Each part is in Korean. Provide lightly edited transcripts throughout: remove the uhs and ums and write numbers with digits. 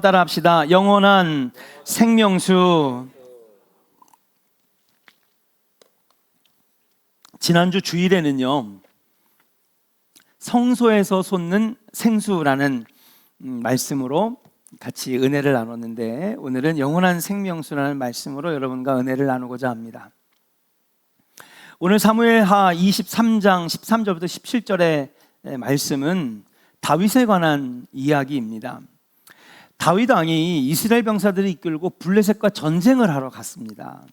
따라 합시다. 영원한 생명수. 지난주 주일에는요, 성소에서 솟는 생수라는 말씀으로 같이 은혜를 나눴는데, 오늘은 영원한 생명수라는 말씀으로 여러분과 은혜를 나누고자 합니다. 오늘 사무엘하 23장 13절부터 17절의 말씀은 다윗에 관한 이야기입니다. 다윗 왕이 이스라엘 병사들을 이끌고 블레셋과 전쟁을 하러 갔습니다.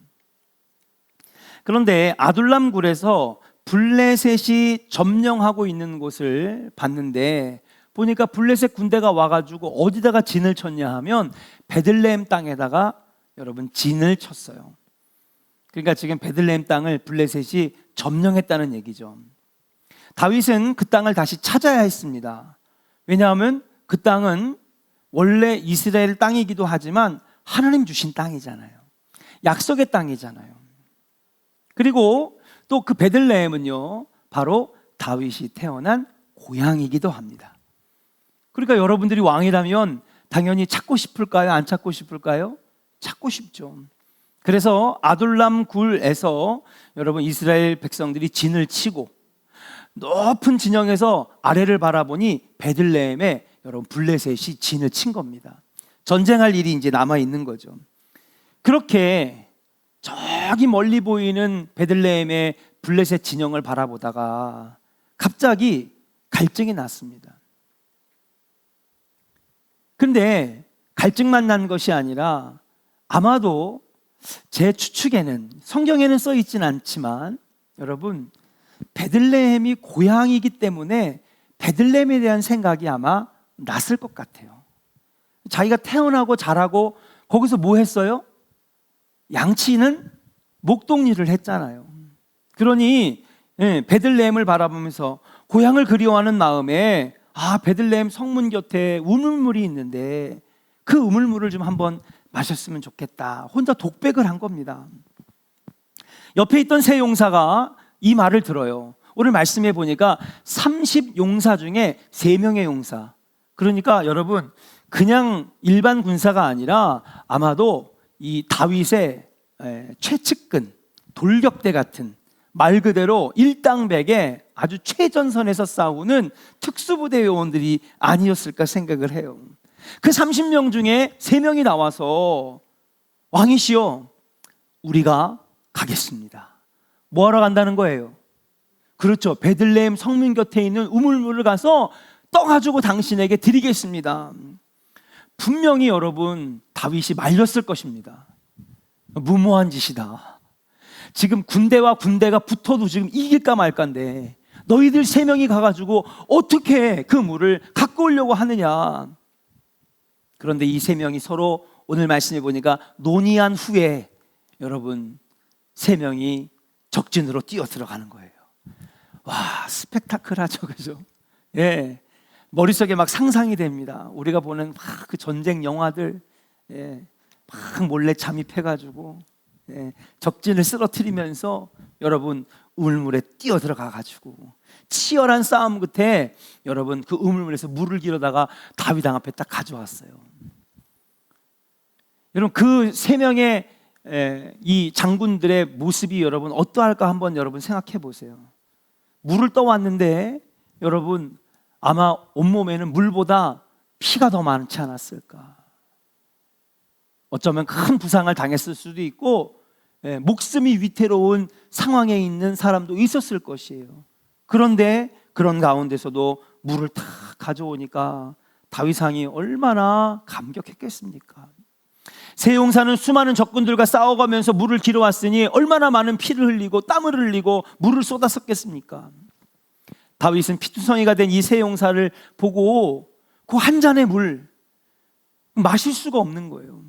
그런데 아둘람 굴에서 블레셋이 점령하고 있는 곳을 봤는데, 보니까 블레셋 군대가 와가지고 어디다가 진을 쳤냐 하면 베들레헴 땅에다가 여러분 진을 쳤어요. 그러니까 지금 베들레헴 땅을 블레셋이 점령했다는 얘기죠. 다윗은 그 땅을 다시 찾아야 했습니다. 왜냐하면 그 땅은 원래 이스라엘 땅이기도 하지만 하나님 주신 땅이잖아요. 약속의 땅이잖아요. 그리고 또 그 베들레헴은요, 바로 다윗이 태어난 고향이기도 합니다. 그러니까 여러분들이 왕이라면 당연히 찾고 싶을까요? 안 찾고 싶을까요? 찾고 싶죠. 그래서 아둘람 굴에서 여러분 이스라엘 백성들이 진을 치고 높은 진영에서 아래를 바라보니 베들레헴에 여러분 블레셋이 진을 친 겁니다. 전쟁할 일이 이제 남아 있는 거죠. 그렇게 저기 멀리 보이는 베들레헴의 블레셋 진영을 바라보다가 갑자기 갈증이 났습니다. 근데 갈증만 난 것이 아니라 아마도 제 추측에는, 성경에는 써 있진 않지만 여러분, 베들레헴이 고향이기 때문에 베들레헴에 대한 생각이 아마 났을 것 같아요. 자기가 태어나고 자라고 거기서 뭐 했어요? 양치는 목동일을 했잖아요. 그러니 베들레헴을 바라보면서 고향을 그리워하는 마음에, 베들레헴 성문 곁에 우물물이 있는데 그 우물물을 좀 한번 마셨으면 좋겠다. 혼자 독백을 한 겁니다. 옆에 있던 세 용사가 이 말을 들어요. 오늘 말씀해 보니까 30용사 중에 3명의 용사. 그러니까 여러분, 그냥 일반 군사가 아니라 아마도 이 다윗의 최측근, 돌격대 같은, 말 그대로 일당백의 아주 최전선에서 싸우는 특수부대 요원들이 아니었을까 생각을 해요. 그 30명 중에 3명이 나와서 왕이시여, 우리가 가겠습니다. 뭐 하러 간다는 거예요? 그렇죠. 베들레헴 성문 곁에 있는 우물물을 가서 떠가지고 당신에게 드리겠습니다. 분명히 여러분, 다윗이 말렸을 것입니다. 무모한 짓이다. 지금 군대와 군대가 붙어도 지금 이길까 말까인데 너희들 3명이 가가지고 어떻게 그 물을 갖고 오려고 하느냐. 그런데 이 3명이 서로 오늘 말씀해 보니까 논의한 후에 여러분 3명이 적진으로 뛰어 들어가는 거예요. 와, 스펙타클하죠, 그죠? 예, 머릿속에 막 상상이 됩니다. 우리가 보는 막 그 전쟁 영화들, 막 몰래 잠입해가지고 적진을 쓰러뜨리면서 여러분 우물물에 뛰어 들어가가지고 치열한 싸움 끝에 여러분 그 우물물에서 물을 길어다가 다윗 왕 앞에 딱 가져왔어요. 여러분 그 3명의 이 장군들의 모습이 여러분 어떠할까 한번 여러분 생각해 보세요. 물을 떠왔는데 여러분 아마 온몸에는 물보다 피가 더 많지 않았을까. 어쩌면 큰 부상을 당했을 수도 있고 목숨이 위태로운 상황에 있는 사람도 있었을 것이에요. 그런데 그런 가운데서도 물을 다 가져오니까 다윗 왕이 얼마나 감격했겠습니까? 세 용사는 수많은 적군들과 싸워가면서 물을 길어왔으니 얼마나 많은 피를 흘리고 땀을 흘리고 물을 쏟았었겠습니까? 다윗은 피투성이가 된 이 세 용사를 보고 그 한 잔의 물 마실 수가 없는 거예요.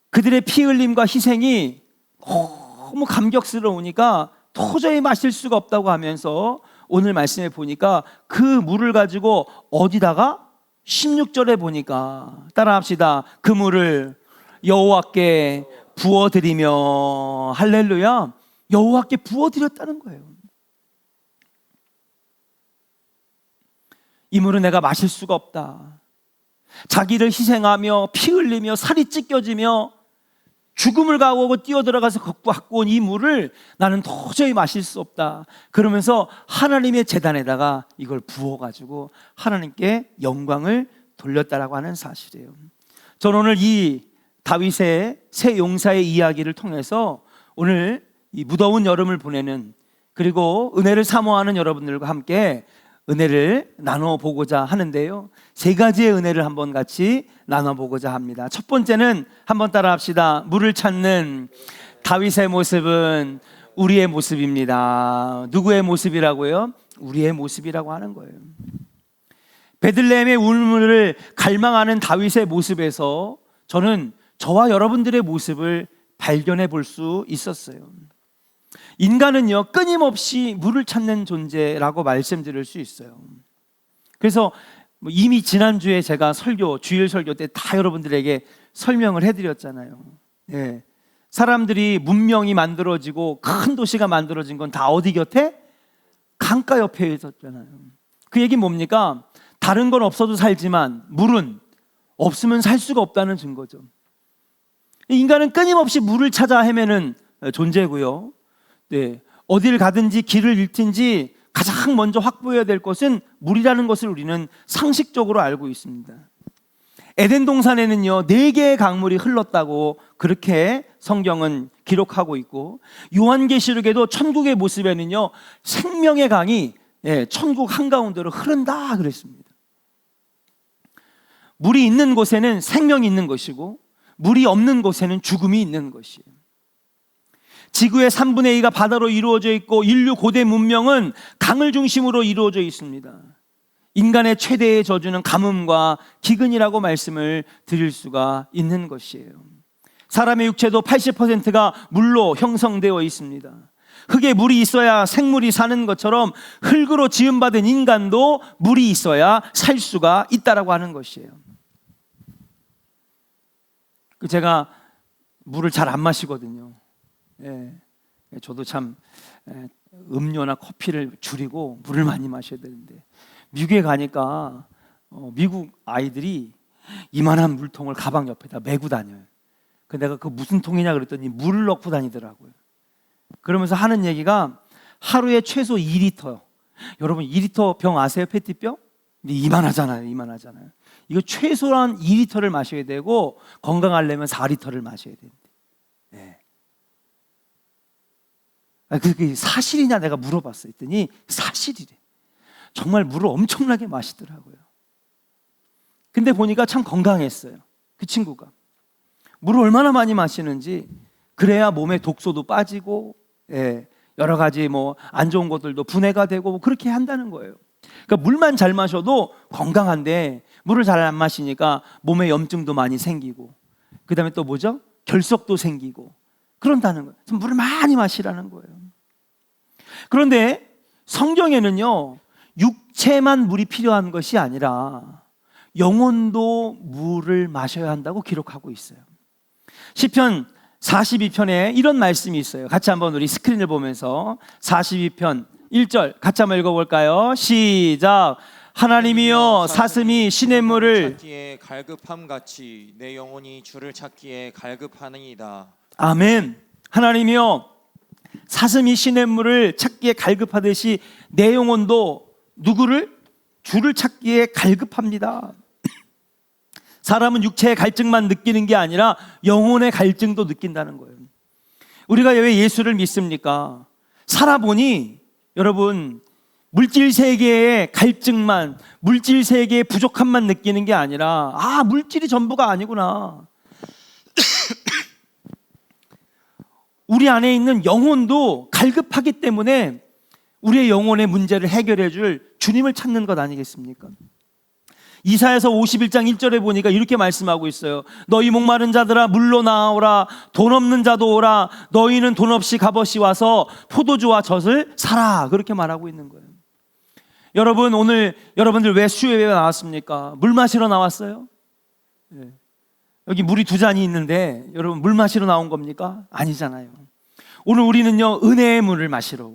그들의 피 흘림과 희생이 너무 감격스러우니까 도저히 마실 수가 없다고 하면서 오늘 말씀에 보니까 그 물을 가지고 어디다가 16절에 보니까 따라합시다. 그 물을 여호와께 부어드리며, 할렐루야, 여호와께 부어드렸다는 거예요. 이 물은 내가 마실 수가 없다. 자기를 희생하며 피 흘리며 살이 찢겨지며 죽음을 각오하고 뛰어들어가서 갖고 온 이 물을 나는 도저히 마실 수 없다. 그러면서 하나님의 제단에다가 이걸 부어가지고 하나님께 영광을 돌렸다라고 하는 사실이에요. 저는 오늘 이 다윗의 새 용사의 이야기를 통해서 오늘 이 무더운 여름을 보내는, 그리고 은혜를 사모하는 여러분들과 함께 은혜를 나눠보고자 하는데요, 세 가지의 은혜를 한번 같이 나눠보고자 합니다. 첫 번째는 한번 따라 합시다. 물을 찾는 다윗의 모습은 우리의 모습입니다. 누구의 모습이라고요? 우리의 모습이라고 하는 거예요. 베들레헴의 울물을 갈망하는 다윗의 모습에서 저는 저와 여러분들의 모습을 발견해 볼 수 있었어요. 인간은요, 끊임없이 물을 찾는 존재라고 말씀드릴 수 있어요. 그래서 이미 지난주에 제가 주일 설교 때 다 여러분들에게 설명을 해드렸잖아요. 예. 사람들이 문명이 만들어지고 큰 도시가 만들어진 건 다 어디 곁에? 강가 옆에 있었잖아요. 그 얘기 뭡니까? 다른 건 없어도 살지만 물은 없으면 살 수가 없다는 증거죠. 인간은 끊임없이 물을 찾아 헤매는 존재고요. 네, 어딜 가든지 길을 잃든지 가장 먼저 확보해야 될 것은 물이라는 것을 우리는 상식적으로 알고 있습니다. 에덴 동산에는요 4개의 강물이 흘렀다고 그렇게 성경은 기록하고 있고, 요한계시록에도 천국의 모습에는요 생명의 강이 천국 한가운데로 흐른다 그랬습니다. 물이 있는 곳에는 생명이 있는 것이고 물이 없는 곳에는 죽음이 있는 것이에요. 지구의 3분의 2가 바다로 이루어져 있고 인류 고대 문명은 강을 중심으로 이루어져 있습니다. 인간의 최대의 저주는 가뭄과 기근이라고 말씀을 드릴 수가 있는 것이에요. 사람의 육체도 80%가 물로 형성되어 있습니다. 흙에 물이 있어야 생물이 사는 것처럼 흙으로 지음받은 인간도 물이 있어야 살 수가 있다라고 하는 것이에요. 제가 물을 잘 안 마시거든요. 예, 저도 참 음료나 커피를 줄이고 물을 많이 마셔야 되는데, 미국에 가니까 미국 아이들이 이만한 물통을 가방 옆에다 메고 다녀요. 내가 그 무슨 통이냐 그랬더니 물을 넣고 다니더라고요. 그러면서 하는 얘기가 하루에 최소 2리터. 여러분 2리터 병 아세요? 페트병? 근데 이만하잖아요. 이거 최소한 2리터를 마셔야 되고 건강하려면 4리터를 마셔야 된대. 네. 그게 사실이냐 내가 물어봤어요. 했더니 사실이래. 정말 물을 엄청나게 마시더라고요. 근데 보니까 참 건강했어요. 그 친구가 물을 얼마나 많이 마시는지, 그래야 몸에 독소도 빠지고 여러 가지 안 좋은 것들도 분해가 되고 그렇게 한다는 거예요. 그러니까 물만 잘 마셔도 건강한데 물을 잘 안 마시니까 몸에 염증도 많이 생기고, 그 다음에 또 뭐죠? 결석도 생기고 그런다는 거예요. 그래서 물을 많이 마시라는 거예요. 그런데 성경에는요 육체만 물이 필요한 것이 아니라 영혼도 물을 마셔야 한다고 기록하고 있어요. 시편 42편에 이런 말씀이 있어요. 같이 한번 우리 스크린을 보면서 42편 1절 같이 한번 읽어볼까요? 시작. 하나님이여 사슴이 시냇물을 찾기에 갈급함 같이 내 영혼이 주를 찾기에 갈급하느니이다. 아멘. 하나님이여 사슴이 시냇물을 찾기에 갈급하듯이 내 영혼도 누구를? 주를 찾기에 갈급합니다. 사람은 육체의 갈증만 느끼는 게 아니라 영혼의 갈증도 느낀다는 거예요. 우리가 왜 예수를 믿습니까? 살아보니 여러분 물질 세계의 갈증만, 물질 세계의 부족함만 느끼는 게 아니라 물질이 전부가 아니구나. 우리 안에 있는 영혼도 갈급하기 때문에 우리의 영혼의 문제를 해결해 줄 주님을 찾는 것 아니겠습니까? 이사야서 51장 1절에 보니까 이렇게 말씀하고 있어요. 너희 목마른 자들아 물로 나오라. 돈 없는 자도 오라. 너희는 돈 없이 값없이 와서 포도주와 젖을 사라. 그렇게 말하고 있는 거예요. 여러분 오늘 여러분들 왜 수요예배 나왔습니까? 물 마시러 나왔어요? 네. 여기 물이 2잔이 있는데 여러분 물 마시러 나온 겁니까? 아니잖아요. 오늘 우리는요 은혜의 물을 마시러,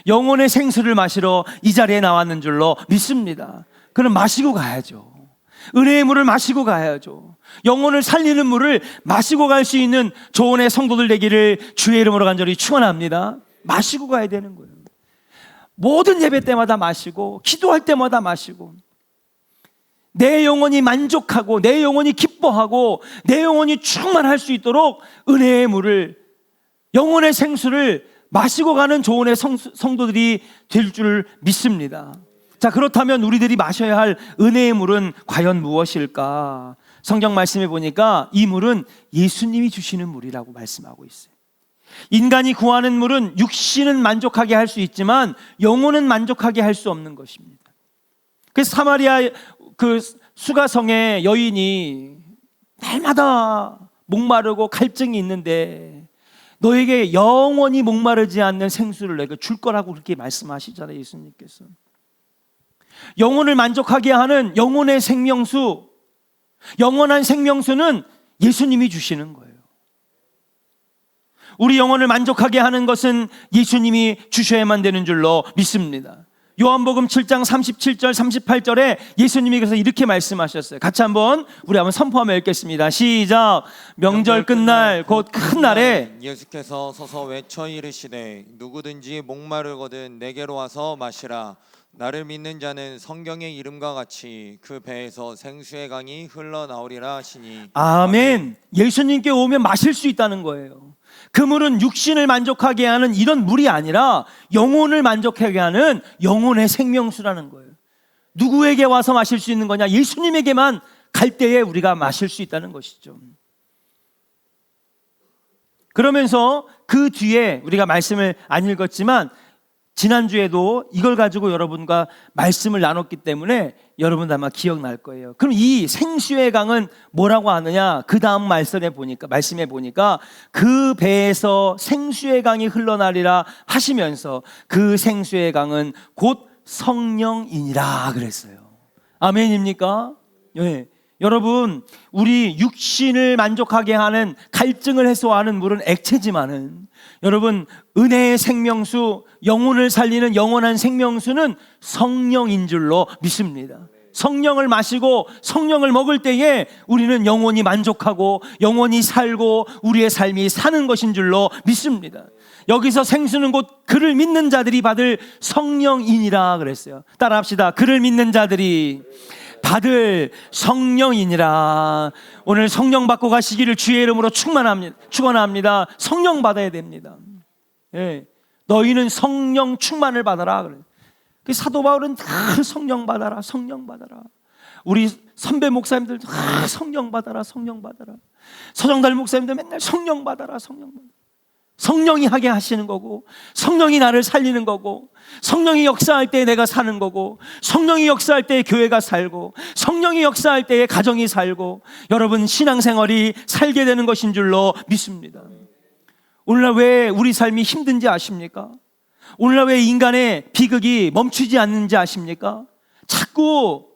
영혼의 생수를 마시러 이 자리에 나왔는 줄로 믿습니다. 그럼 마시고 가야죠. 은혜의 물을 마시고 가야죠. 영혼을 살리는 물을 마시고 갈 수 있는 조언의 성도들 되기를 주의 이름으로 간절히 축원합니다. 마시고 가야 되는 거예요. 모든 예배 때마다 마시고 기도할 때마다 마시고 내 영혼이 만족하고 내 영혼이 기뻐하고 내 영혼이 충만할 수 있도록 은혜의 물을, 영혼의 생수를 마시고 가는 조언의 성도들이 될 줄 믿습니다. 자, 그렇다면 우리들이 마셔야 할 은혜의 물은 과연 무엇일까? 성경 말씀에 보니까 이 물은 예수님이 주시는 물이라고 말씀하고 있어요. 인간이 구하는 물은 육신은 만족하게 할 수 있지만 영혼은 만족하게 할 수 없는 것입니다. 그래서 사마리아 그 수가성의 여인이 날마다 목마르고 갈증이 있는데 너에게 영원히 목마르지 않는 생수를 내가 줄 거라고 그렇게 말씀하시잖아요, 예수님께서. 영혼을 만족하게 하는 영혼의 생명수, 영원한 생명수는 예수님이 주시는 거예요. 우리 영혼을 만족하게 하는 것은 예수님이 주셔야만 되는 줄로 믿습니다. 요한복음 7장 37절 38절에 예수님이 그래서 이렇게 말씀하셨어요. 같이 한번 우리 한번 선포하며 읽겠습니다. 시작. 명절 끝날 곧 큰 날에 예수께서 서서 외쳐 이르시되 누구든지 목마르거든 내게로 와서 마시라. 나를 믿는 자는 성경의 이름과 같이 그 배에서 생수의 강이 흘러나오리라 하시니. 아멘. 예수님께 오면 마실 수 있다는 거예요. 그 물은 육신을 만족하게 하는 이런 물이 아니라 영혼을 만족하게 하는 영혼의 생명수라는 거예요. 누구에게 와서 마실 수 있는 거냐? 예수님에게만 갈 때에 우리가 마실 수 있다는 것이죠. 그러면서 그 뒤에 우리가 말씀을 안 읽었지만 지난주에도 이걸 가지고 여러분과 말씀을 나눴기 때문에 여러분도 아마 기억날 거예요. 그럼 이 생수의 강은 뭐라고 하느냐? 그 다음 말씀에 보니까 그 배에서 생수의 강이 흘러나리라 하시면서 그 생수의 강은 곧 성령이니라 그랬어요. 아멘입니까? 네. 여러분, 우리 육신을 만족하게 하는 갈증을 해소하는 물은 액체지만은 여러분, 은혜의 생명수, 영혼을 살리는 영원한 생명수는 성령인 줄로 믿습니다. 성령을 마시고 성령을 먹을 때에 우리는 영원히 만족하고 영원히 살고 우리의 삶이 사는 것인 줄로 믿습니다. 여기서 생수는 곧 그를 믿는 자들이 받을 성령이니라 그랬어요. 따라합시다. 그를 믿는 자들이 받을 성령이니라. 오늘 성령 받고 가시기를 주의 이름으로 축원합니다. 성령 받아야 됩니다. 예. 너희는 성령 충만을 받아라. 그 사도 바울은 다 성령 받아라, 성령 받아라. 우리 선배 목사님들 다 성령 받아라, 성령 받아라. 서정달 목사님들 맨날 성령 받아라, 성령 받아라. 성령이 하게 하시는 거고, 성령이 나를 살리는 거고, 성령이 역사할 때 내가 사는 거고, 성령이 역사할 때 교회가 살고, 성령이 역사할 때 가정이 살고, 여러분 신앙생활이 살게 되는 것인 줄로 믿습니다. 오늘날 왜 우리 삶이 힘든지 아십니까? 오늘날 왜 인간의 비극이 멈추지 않는지 아십니까? 자꾸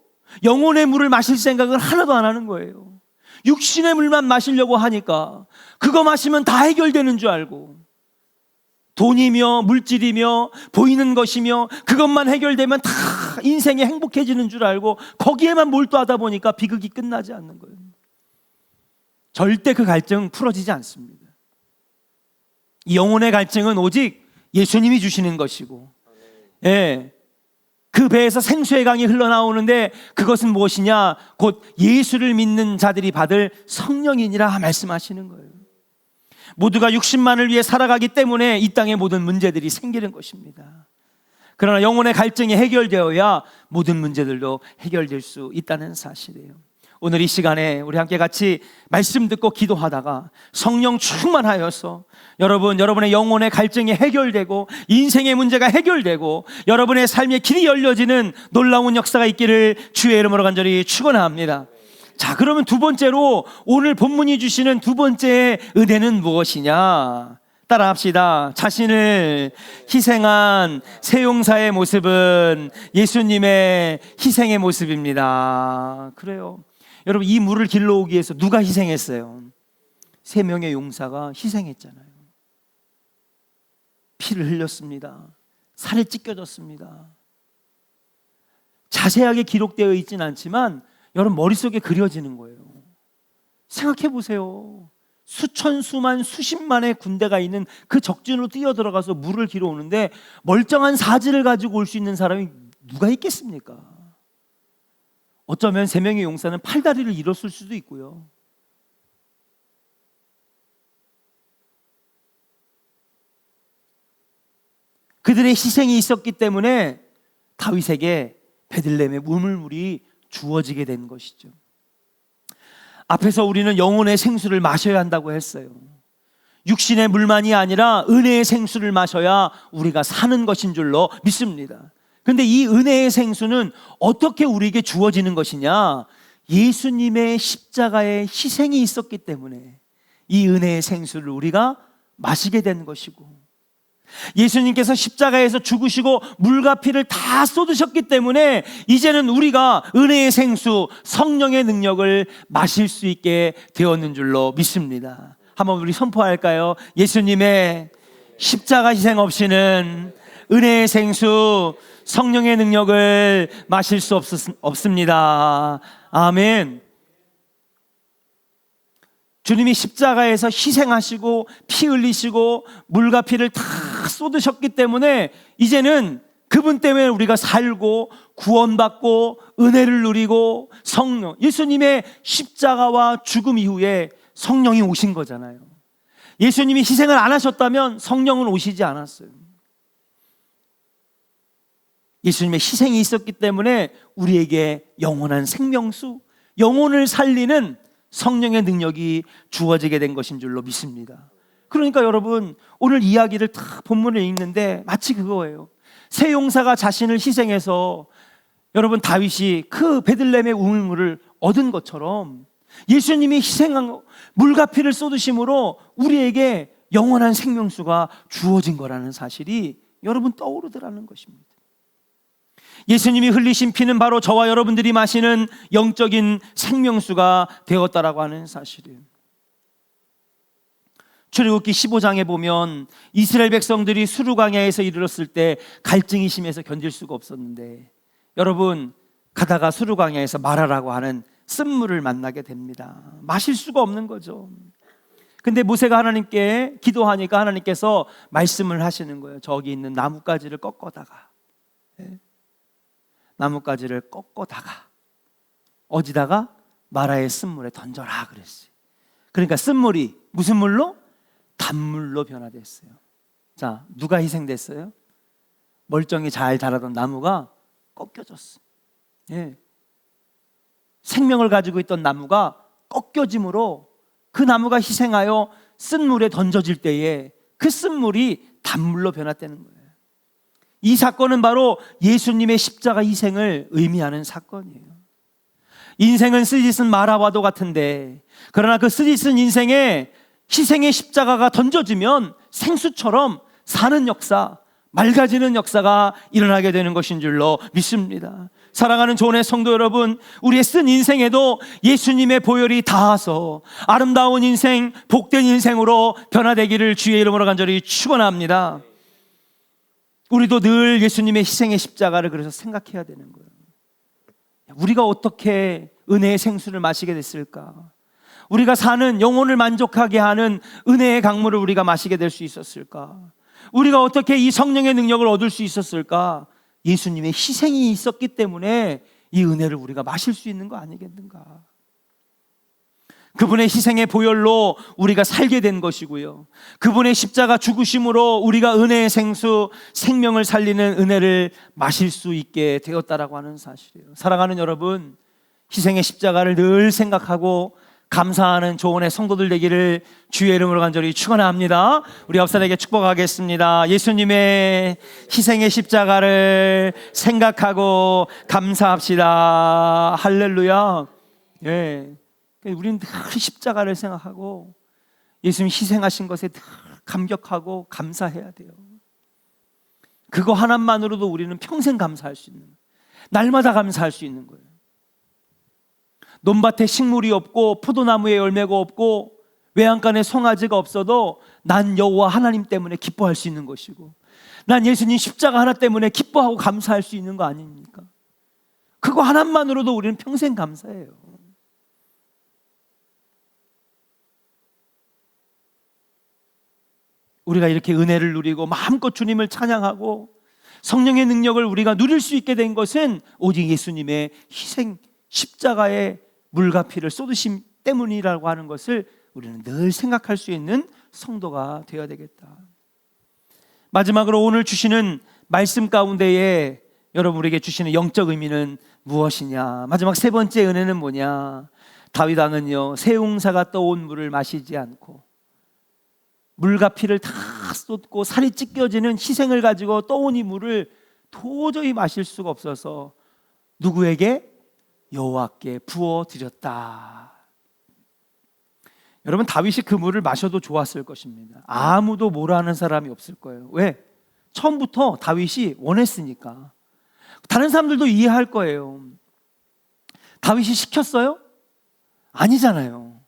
영혼의 물을 마실 생각을 하나도 안 하는 거예요. 육신의 물만 마시려고 하니까 그거 마시면 다 해결되는 줄 알고, 돈이며 물질이며 보이는 것이며 그것만 해결되면 다 인생이 행복해지는 줄 알고 거기에만 몰두하다 보니까 비극이 끝나지 않는 거예요. 절대 그 갈증은 풀어지지 않습니다. 이 영혼의 갈증은 오직 예수님이 주시는 것이고, 예, 그 배에서 생수의 강이 흘러나오는데 그것은 무엇이냐? 곧 예수를 믿는 자들이 받을 성령이니라 말씀하시는 거예요. 모두가 육신만을 위해 살아가기 때문에 이 땅의 모든 문제들이 생기는 것입니다. 그러나 영혼의 갈증이 해결되어야 모든 문제들도 해결될 수 있다는 사실이에요. 오늘 이 시간에 우리 함께 같이 말씀 듣고 기도하다가 성령 충만하여서 여러분의 영혼의 갈증이 해결되고 인생의 문제가 해결되고 여러분의 삶의 길이 열려지는 놀라운 역사가 있기를 주의 이름으로 간절히 축원합니다. 자, 그러면 두 번째로 오늘 본문이 주시는 두 번째 은혜는 무엇이냐? 따라합시다. 자신을 희생한 세용사의 모습은 예수님의 희생의 모습입니다. 그래요. 여러분, 이 물을 길러오기 위해서 누가 희생했어요? 3명의 용사가 희생했잖아요. 피를 흘렸습니다. 살이 찢겨졌습니다. 자세하게 기록되어 있지는 않지만 여러분 머릿속에 그려지는 거예요. 생각해 보세요. 수천, 수만, 수십만의 군대가 있는 그 적진으로 뛰어들어가서 물을 길어 오는데 멀쩡한 사지를 가지고 올 수 있는 사람이 누가 있겠습니까? 어쩌면 3명의 용사는 팔다리를 잃었을 수도 있고요. 그들의 희생이 있었기 때문에 다윗에게 베들레헴의 우물물이 주어지게 된 것이죠. 앞에서 우리는 영혼의 생수를 마셔야 한다고 했어요. 육신의 물만이 아니라 은혜의 생수를 마셔야 우리가 사는 것인 줄로 믿습니다. 그런데 이 은혜의 생수는 어떻게 우리에게 주어지는 것이냐? 예수님의 십자가의 희생이 있었기 때문에 이 은혜의 생수를 우리가 마시게 된 것이고, 예수님께서 십자가에서 죽으시고 물과 피를 다 쏟으셨기 때문에 이제는 우리가 은혜의 생수, 성령의 능력을 마실 수 있게 되었는 줄로 믿습니다. 한번 우리 선포할까요? 예수님의 십자가 희생 없이는 은혜의 생수, 성령의 능력을 마실 수 없습니다. 아멘. 주님이 십자가에서 희생하시고 피 흘리시고 물과 피를 다 쏟으셨기 때문에 이제는 그분 때문에 우리가 살고 구원받고 은혜를 누리고 성령, 예수님의 십자가와 죽음 이후에 성령이 오신 거잖아요. 예수님이 희생을 안 하셨다면 성령은 오시지 않았어요. 예수님의 희생이 있었기 때문에 우리에게 영원한 생명수, 영혼을 살리는 성령의 능력이 주어지게 된 것인 줄로 믿습니다. 그러니까 여러분, 오늘 이야기를 다 본문을 읽는데 마치 그거예요. 세 용사가 자신을 희생해서 여러분 다윗이 그 베들레헴의 우물물을 얻은 것처럼 예수님이 희생한 물과 피를 쏟으심으로 우리에게 영원한 생명수가 주어진 거라는 사실이 여러분 떠오르더라는 것입니다. 예수님이 흘리신 피는 바로 저와 여러분들이 마시는 영적인 생명수가 되었다라고 하는 사실이에요. 출애굽기 15장에 보면 이스라엘 백성들이 수르 광야에서 이르렀을 때 갈증이 심해서 견딜 수가 없었는데, 여러분 가다가 수르 광야에서 마라라고 하는 쓴물을 만나게 됩니다. 마실 수가 없는 거죠. 근데 모세가 하나님께 기도하니까 하나님께서 말씀을 하시는 거예요. 저기 있는 나뭇가지를 꺾어다가, 나뭇가지를 꺾어다가 어디다가? 마라의 쓴물에 던져라 그랬어요. 그러니까 쓴물이 무슨 물로? 단물로 변화됐어요. 자, 누가 희생됐어요? 멀쩡히 잘 자라던 나무가 꺾여졌어요. 생명을 가지고 있던 나무가 꺾여짐으로 그 나무가 희생하여 쓴물에 던져질 때에 그 쓴물이 단물로 변화되는 거예요. 이 사건은 바로 예수님의 십자가 희생을 의미하는 사건이에요. 인생은 쓰짓은 마라와도 같은데, 그러나 그 쓰짓은 인생에 희생의 십자가가 던져지면 생수처럼 사는 역사, 맑아지는 역사가 일어나게 되는 것인 줄로 믿습니다. 사랑하는 조은의 성도 여러분, 우리의 쓴 인생에도 예수님의 보혈이 닿아서 아름다운 인생, 복된 인생으로 변화되기를 주의 이름으로 간절히 축원합니다. 우리도 늘 예수님의 희생의 십자가를 그래서 생각해야 되는 거예요. 우리가 어떻게 은혜의 생수를 마시게 됐을까? 우리가 사는 영혼을 만족하게 하는 은혜의 강물을 우리가 마시게 될 수 있었을까? 우리가 어떻게 이 성령의 능력을 얻을 수 있었을까? 예수님의 희생이 있었기 때문에 이 은혜를 우리가 마실 수 있는 거 아니겠는가? 그분의 희생의 보혈로 우리가 살게 된 것이고요, 그분의 십자가 죽으심으로 우리가 은혜의 생수, 생명을 살리는 은혜를 마실 수 있게 되었다라고 하는 사실이에요. 사랑하는 여러분, 희생의 십자가를 늘 생각하고 감사하는 조언의 성도들 되기를 주의 이름으로 간절히 축원합니다. 우리 옆사람에게 축복하겠습니다. 예수님의 희생의 십자가를 생각하고 감사합시다. 할렐루야. 우리는 늘 십자가를 생각하고 예수님 희생하신 것에 늘 감격하고 감사해야 돼요. 그거 하나만으로도 우리는 평생 감사할 수 있는, 날마다 감사할 수 있는 거예요. 논밭에 식물이 없고 포도나무에 열매가 없고 외양간에 송아지가 없어도 난 여호와 하나님 때문에 기뻐할 수 있는 것이고, 난 예수님 십자가 하나 때문에 기뻐하고 감사할 수 있는 거 아닙니까? 그거 하나만으로도 우리는 평생 감사해요. 우리가 이렇게 은혜를 누리고 마음껏 주님을 찬양하고 성령의 능력을 우리가 누릴 수 있게 된 것은 오직 예수님의 희생, 십자가의 물과 피를 쏟으심 때문이라고 하는 것을 우리는 늘 생각할 수 있는 성도가 되어야 되겠다. 마지막으로 오늘 주시는 말씀 가운데에 여러분에게 주시는 영적 의미는 무엇이냐? 마지막 세 번째 은혜는 뭐냐? 다윗 왕은요, 새 용사가 떠온 물을 마시지 않고 물과 피를 다 쏟고 살이 찢겨지는 희생을 가지고 떠온 이 물을 도저히 마실 수가 없어서 누구에게? 여호와께 부어 드렸다. 여러분, 다윗이 그 물을 마셔도 좋았을 것입니다. 아무도 뭐라 하는 사람이 없을 거예요. 왜? 처음부터 다윗이 원했으니까. 다른 사람들도 이해할 거예요. 다윗이 시켰어요? 아니잖아요.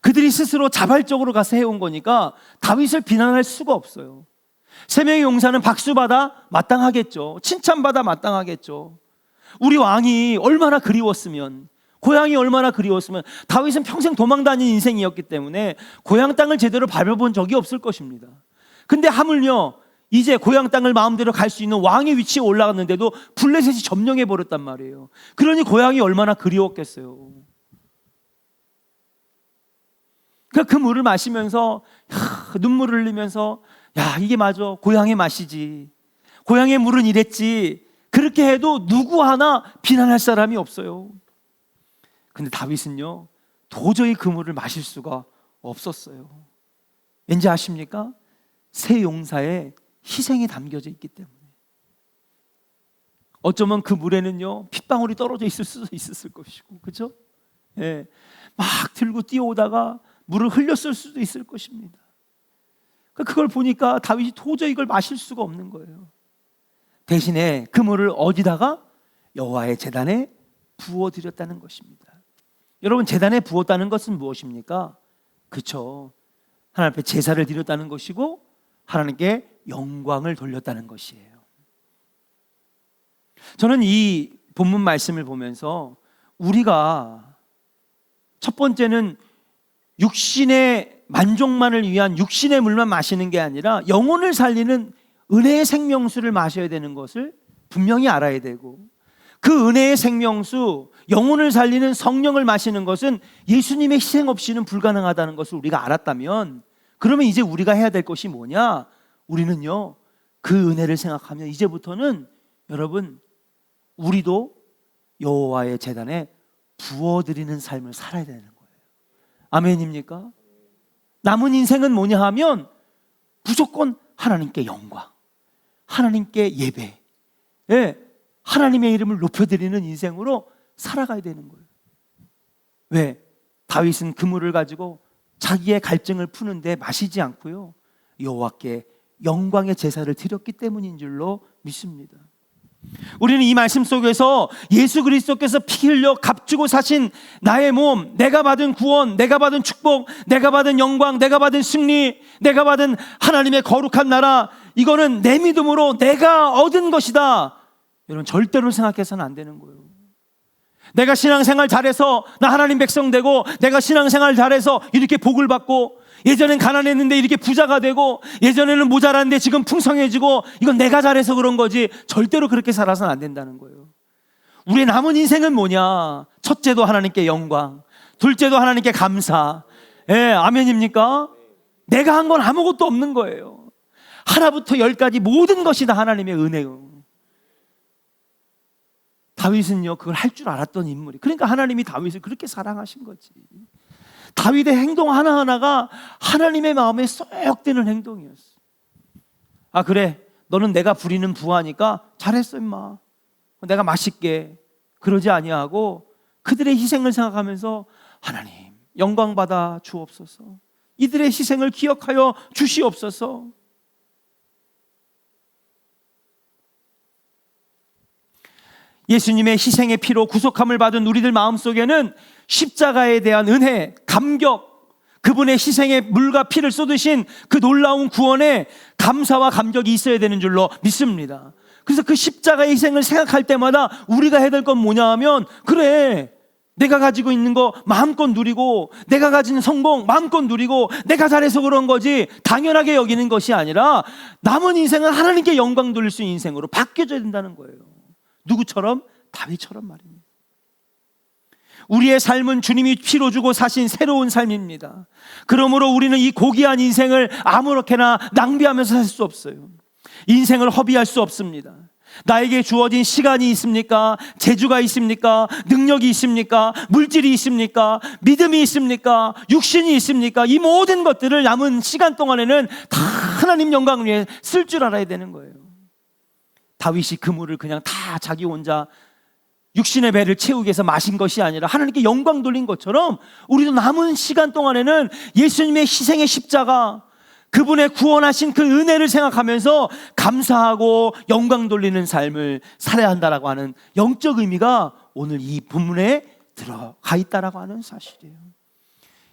그들이 스스로 자발적으로 가서 해온 거니까 다윗을 비난할 수가 없어요. 세 명의 용사는 박수받아 마땅하겠죠. 칭찬받아 마땅하겠죠. 우리 왕이 얼마나 그리웠으면, 고향이 얼마나 그리웠으면. 다윗은 평생 도망 다닌 인생이었기 때문에 고향 땅을 제대로 밟아본 적이 없을 것입니다. 근데 하물며 이제 고향 땅을 마음대로 갈 수 있는 왕의 위치에 올라갔는데도 블레셋이 점령해 버렸단 말이에요. 그러니 고향이 얼마나 그리웠겠어요. 그 물을 마시면서 눈물을 흘리면서, 야, 이게 맞아, 고향의 맛이지, 고향의 물은 이랬지, 그렇게 해도 누구 하나 비난할 사람이 없어요. 근데 다윗은요, 도저히 그 물을 마실 수가 없었어요. 왠지 아십니까? 새 용사의 희생이 담겨져 있기 때문에. 어쩌면 그 물에는요, 핏방울이 떨어져 있을 수도 있었을 것이고, 그렇죠? 예, 막 들고 뛰어오다가 물을 흘렸을 수도 있을 것입니다. 그걸 보니까 다윗이 도저히 이걸 마실 수가 없는 거예요. 대신에 그 물을 어디다가? 여호와의 제단에 부어드렸다는 것입니다. 여러분, 제단에 부었다는 것은 무엇입니까? 그렇죠, 하나님 앞에 제사를 드렸다는 것이고 하나님께 영광을 돌렸다는 것이에요. 저는 이 본문 말씀을 보면서 우리가 첫 번째는 육신의 만족만을 위한 육신의 물만 마시는 게 아니라 영혼을 살리는 은혜의 생명수를 마셔야 되는 것을 분명히 알아야 되고, 그 은혜의 생명수, 영혼을 살리는 성령을 마시는 것은 예수님의 희생 없이는 불가능하다는 것을 우리가 알았다면, 그러면 이제 우리가 해야 될 것이 뭐냐? 우리는요, 그 은혜를 생각하면 이제부터는 여러분, 우리도 여호와의 제단에 부어드리는 삶을 살아야 되는 거예요. 아멘입니까? 남은 인생은 뭐냐 하면 무조건 하나님께 영광, 하나님께 예배, 하나님의 이름을 높여드리는 인생으로 살아가야 되는 거예요. 왜? 다윗은 그 물을 가지고 자기의 갈증을 푸는데 마시지 않고요, 여호와께 영광의 제사를 드렸기 때문인 줄로 믿습니다. 우리는 이 말씀 속에서 예수 그리스도께서 피 흘려 값주고 사신 나의 몸, 내가 받은 구원, 내가 받은 축복, 내가 받은 영광, 내가 받은 승리, 내가 받은 하나님의 거룩한 나라, 이거는 내 믿음으로 내가 얻은 것이다, 여러분 절대로 생각해서는 안 되는 거예요. 내가 신앙생활 잘해서 나 하나님 백성 되고, 내가 신앙생활 잘해서 이렇게 복을 받고, 예전엔 가난했는데 이렇게 부자가 되고, 예전에는 모자랐는데 지금 풍성해지고, 이건 내가 잘해서 그런 거지 절대로 그렇게 살아서는 안 된다는 거예요. 우리의 남은 인생은 뭐냐? 첫째도 하나님께 영광, 둘째도 하나님께 감사. 아멘입니까? 내가 한 건 아무것도 없는 거예요. 하나부터 열까지 모든 것이 다 하나님의 은혜요. 다윗은요, 그걸 할 줄 알았던 인물이, 그러니까 하나님이 다윗을 그렇게 사랑하신 거지. 다윗의 행동 하나하나가 하나님의 마음에 쏙 드는 행동이었어. 아, 그래, 너는 내가 부리는 부하니까 잘했어 임마, 내가 맛있게, 그러지 아니하고 그들의 희생을 생각하면서 하나님 영광 받아 주옵소서, 이들의 희생을 기억하여 주시옵소서. 예수님의 희생의 피로 구속함을 받은 우리들 마음속에는 십자가에 대한 은혜, 감격, 그분의 희생의 물과 피를 쏟으신 그 놀라운 구원에 감사와 감격이 있어야 되는 줄로 믿습니다. 그래서 그 십자가의 희생을 생각할 때마다 우리가 해야 될 건 뭐냐 하면, 그래, 내가 가지고 있는 거 마음껏 누리고, 내가 가진 성공 마음껏 누리고, 내가 잘해서 그런 거지 당연하게 여기는 것이 아니라 남은 인생은 하나님께 영광 돌릴 수 있는 인생으로 바뀌어져야 된다는 거예요. 누구처럼? 다윗처럼 말입니다. 우리의 삶은 주님이 피로 주고 사신 새로운 삶입니다. 그러므로 우리는 이 고귀한 인생을 아무렇게나 낭비하면서 살 수 없어요. 인생을 허비할 수 없습니다. 나에게 주어진 시간이 있습니까? 재주가 있습니까? 능력이 있습니까? 물질이 있습니까? 믿음이 있습니까? 육신이 있습니까? 이 모든 것들을 남은 시간 동안에는 다 하나님 영광을 위해 쓸 줄 알아야 되는 거예요. 다윗이 그물을 그냥 다 자기 혼자 육신의 배를 채우기 위해서 마신 것이 아니라 하나님께 영광 돌린 것처럼, 우리도 남은 시간 동안에는 예수님의 희생의 십자가, 그분의 구원하신 그 은혜를 생각하면서 감사하고 영광 돌리는 삶을 살아야 한다라고 하는 영적 의미가 오늘 이 본문에 들어가 있다라고 하는 사실이에요.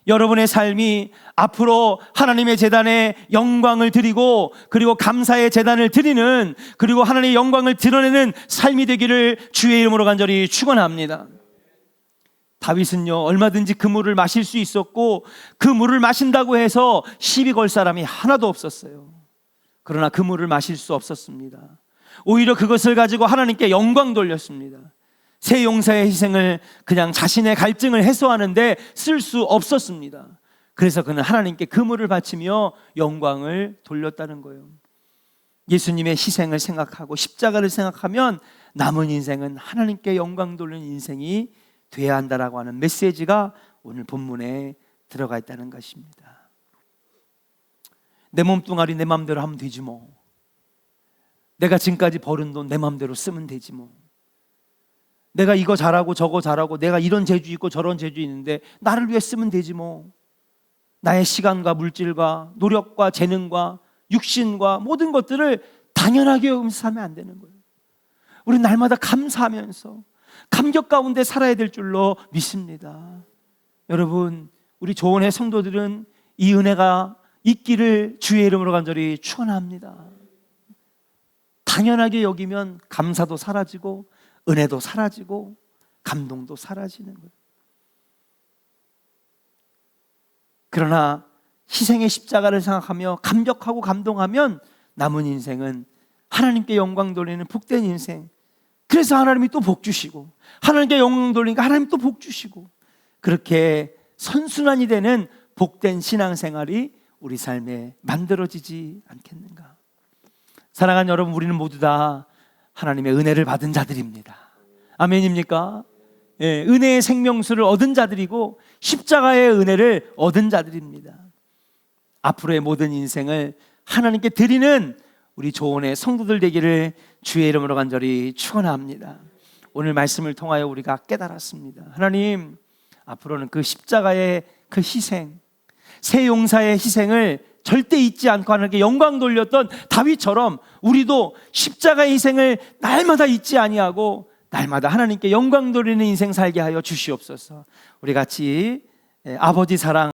여러분의 삶이 앞으로 하나님의 제단에 영광을 드리고, 그리고 감사의 제단을 드리는, 그리고 하나님의 영광을 드러내는 삶이 되기를 주의 이름으로 간절히 축원합니다. 다윗은요, 얼마든지 그 물을 마실 수 있었고, 그 물을 마신다고 해서 시비 걸 사람이 하나도 없었어요. 그러나 그 물을 마실 수 없었습니다. 오히려 그것을 가지고 하나님께 영광 돌렸습니다. 새 용사의 희생을 그냥 자신의 갈증을 해소하는데 쓸 수 없었습니다. 그래서 그는 하나님께 그 물을 바치며 영광을 돌렸다는 거예요. 예수님의 희생을 생각하고 십자가를 생각하면 남은 인생은 하나님께 영광 돌리는 인생이 돼야 한다라고 하는 메시지가 오늘 본문에 들어가 있다는 것입니다. 내 몸뚱아리 내 마음대로 하면 되지 뭐. 내가 지금까지 벌은 돈 내 마음대로 쓰면 되지 뭐. 내가 이거 잘하고 저거 잘하고, 내가 이런 재주 있고 저런 재주 있는데 나를 위해 쓰면 되지 뭐. 나의 시간과 물질과 노력과 재능과 육신과 모든 것들을 당연하게 여기면서 살면 안 되는 거예요. 우리는 날마다 감사하면서 감격 가운데 살아야 될 줄로 믿습니다. 여러분, 우리 조원의 성도들은 이 은혜가 있기를 주의 이름으로 간절히 축원합니다. 당연하게 여기면 감사도 사라지고 은혜도 사라지고 감동도 사라지는 거예요. 그러나 희생의 십자가를 생각하며 감격하고 감동하면 남은 인생은 하나님께 영광 돌리는 복된 인생. 그래서 하나님이 또 복 주시고, 하나님께 영광 돌리니까 하나님이 또 복 주시고, 그렇게 선순환이 되는 복된 신앙생활이 우리 삶에 만들어지지 않겠는가. 사랑하는 여러분, 우리는 모두 다 하나님의 은혜를 받은 자들입니다. 아멘입니까? 예, 은혜의 생명수를 얻은 자들이고 십자가의 은혜를 얻은 자들입니다. 앞으로의 모든 인생을 하나님께 드리는 우리 조원의 성도들 되기를 주의 이름으로 간절히 축원합니다. 오늘 말씀을 통하여 우리가 깨달았습니다. 하나님, 앞으로는 그 십자가의 그 희생, 새 용사의 희생을 절대 잊지 않고 하나님께 영광 돌렸던 다윗처럼 우리도 십자가의 희생을 날마다 잊지 아니하고 날마다 하나님께 영광 돌리는 인생 살게 하여 주시옵소서. 우리 같이 아버지 사랑